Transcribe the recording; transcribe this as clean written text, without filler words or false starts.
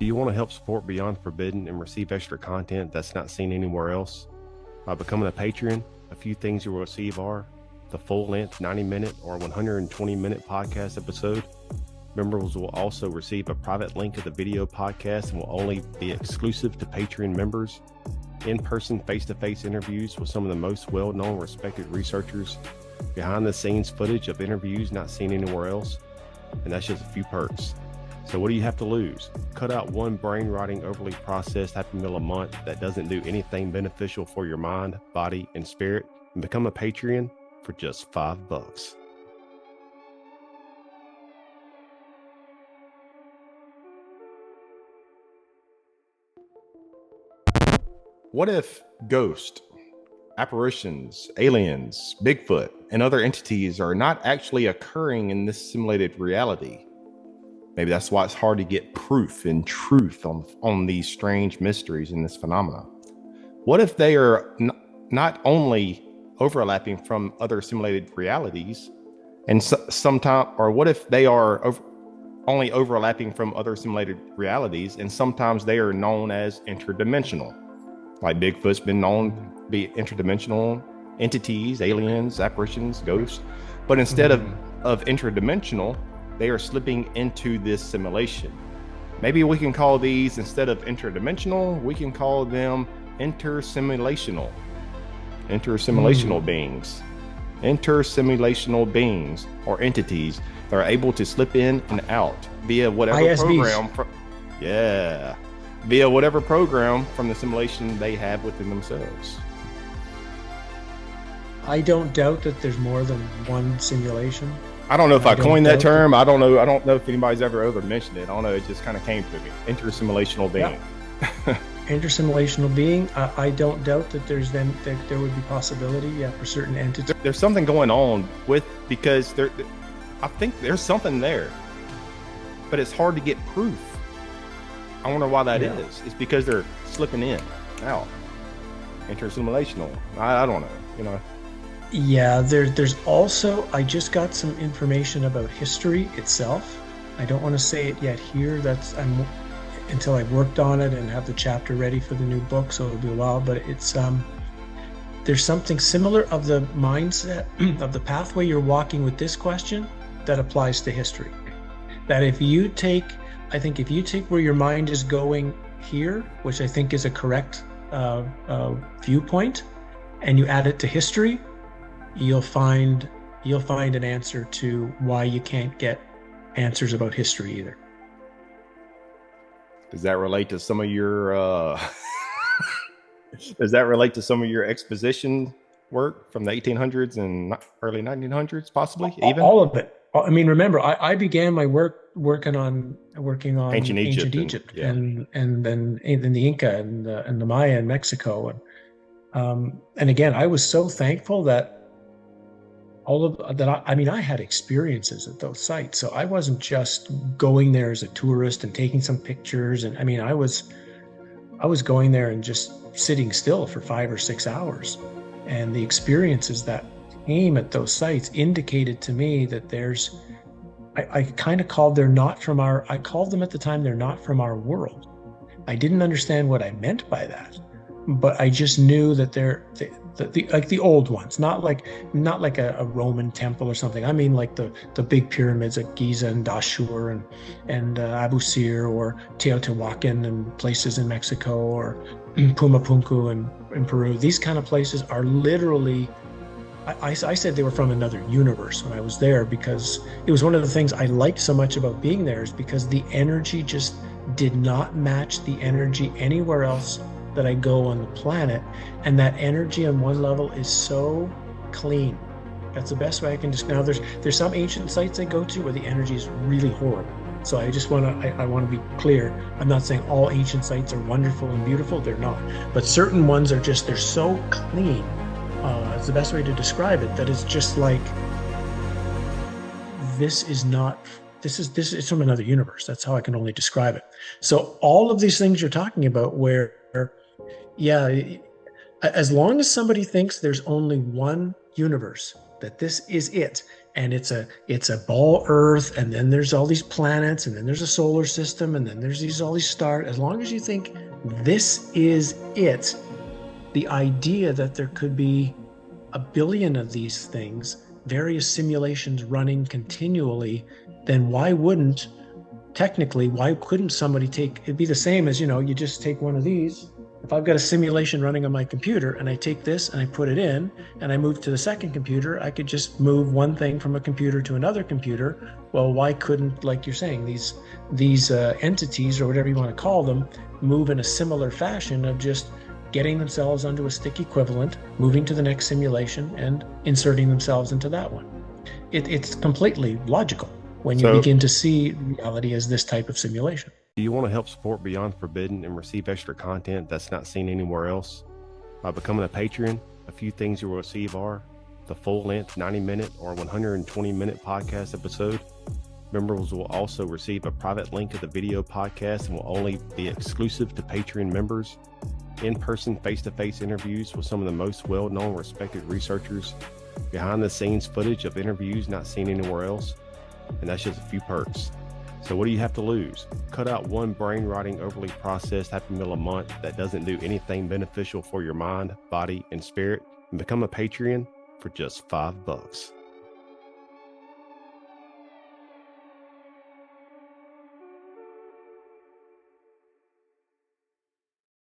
Do you want to help support Beyond Forbidden and receive extra content that's not seen anywhere else? By becoming a patron, a few things you will receive are the full-length 90-minute or 120-minute podcast episode. Members will also receive a private link of the video podcast and will only be exclusive to Patreon members. In-person, face-to-face interviews with some of the most well-known, respected researchers. Behind-the-scenes footage of interviews not seen anywhere else. And that's just a few perks. So what do you have to lose? Cut out one brain-rotting, overly processed Happy Meal a month that doesn't do anything beneficial for your mind, body, and spirit, and become a Patreon for just $5. What if ghosts, apparitions, aliens, Bigfoot, and other entities are not actually occurring in this simulated reality? Maybe that's why it's hard to get proof and truth on these strange mysteries in this phenomena. What if they are not only overlapping from other simulated realities, and what if they are only overlapping from other simulated realities, and sometimes they are known as interdimensional? Like Bigfoot's been known to be interdimensional entities, aliens, apparitions, ghosts, but instead of interdimensional, they are slipping into this simulation. Maybe we can call these, instead of interdimensional, we can call them inter-simulational beings. Inter-simulational beings or entities that are able to slip in and out via whatever ISBs. Via whatever program from the simulation they have within themselves. I don't doubt that there's more than one simulation. I don't know if I coined that term. I don't know if anybody's ever mentioned it. I don't know. It just kind of came to me. Inter-simulational being. Yeah. Inter-simulational being. I don't doubt that that there would be possibility, for certain entities. There's something going on because I think there's something there, but it's hard to get proof. I wonder why that is. It's because they're slipping in, out. Inter-simulational. I don't know. Yeah, there's also, I just got some information about history itself. I don't want to say it yet here. Until I've worked on it and have the chapter ready for the new book, so it'll be a while. But it's there's something similar of the mindset of the pathway you're walking with this question that applies to history. That if you take where your mind is going here, which I think is a correct viewpoint, and you add it to history, you'll find an answer to why you can't get answers about history either. Does that relate to some of your exposition work from the 1800s and early 1900s, possibly? Even all of it. I mean, remember, I began my work working on ancient Egypt and then the Inca and the Maya in Mexico, and again, I was so thankful that I had experiences at those sites. So I wasn't just going there as a tourist and taking some pictures. And I was going there and just sitting still for 5 or 6 hours. And the experiences that came at those sites indicated to me that I kind of called I called them at the time, they're not from our world. I didn't understand what I meant by that, but I just knew that they're like the old ones, not like a Roman temple or something. I mean, like the big pyramids at Giza and Dashur and Abu Sir or Teotihuacan and places in Mexico, or Pumapunku in Peru. These kind of places are literally, I said they were from another universe when I was there, because it was one of the things I liked so much about being there, is because the energy just did not match the energy anywhere else that I go on the planet. And that energy on one level is so clean. That's the best way I can describe. Now there's some ancient sites I go to where the energy is really horrible. So I just want to be clear. I'm not saying all ancient sites are wonderful and beautiful. They're not. But certain ones are they're so clean. It's the best way to describe it. That is just like, this is from another universe. That's how I can only describe it. So all of these things you're talking about, where, as long as somebody thinks there's only one universe, that this is it, and it's a ball Earth, and then there's all these planets, and then there's a solar system, and then there's all these stars. As long as you think this is it, the idea that there could be a billion of these things, various simulations running continually, then why couldn't somebody it'd be the same as, you just take one of these. If I've got a simulation running on my computer and I take this and I put it in and I move to the second computer, I could just move one thing from a computer to another computer. Well, why couldn't, like you're saying, these entities, or whatever you want to call them, move in a similar fashion of just getting themselves onto a stick equivalent, moving to the next simulation, and inserting themselves into that one? It's completely logical when you begin to see reality as this type of simulation. Do you want to help support Beyond Forbidden and receive extra content that's not seen anywhere else? By becoming a patron, a few things you will receive are the full-length 90-minute or 120-minute podcast episode. Members will also receive a private link of the video podcast and will only be exclusive to Patreon members. In-person, face-to-face interviews with some of the most well-known, respected researchers. Behind-the-scenes footage of interviews not seen anywhere else. And that's just a few perks. So what do you have to lose? Cut out one brain-rotting, overly processed Happy Meal a month that doesn't do anything beneficial for your mind, body, and spirit, and become a Patreon for just $5.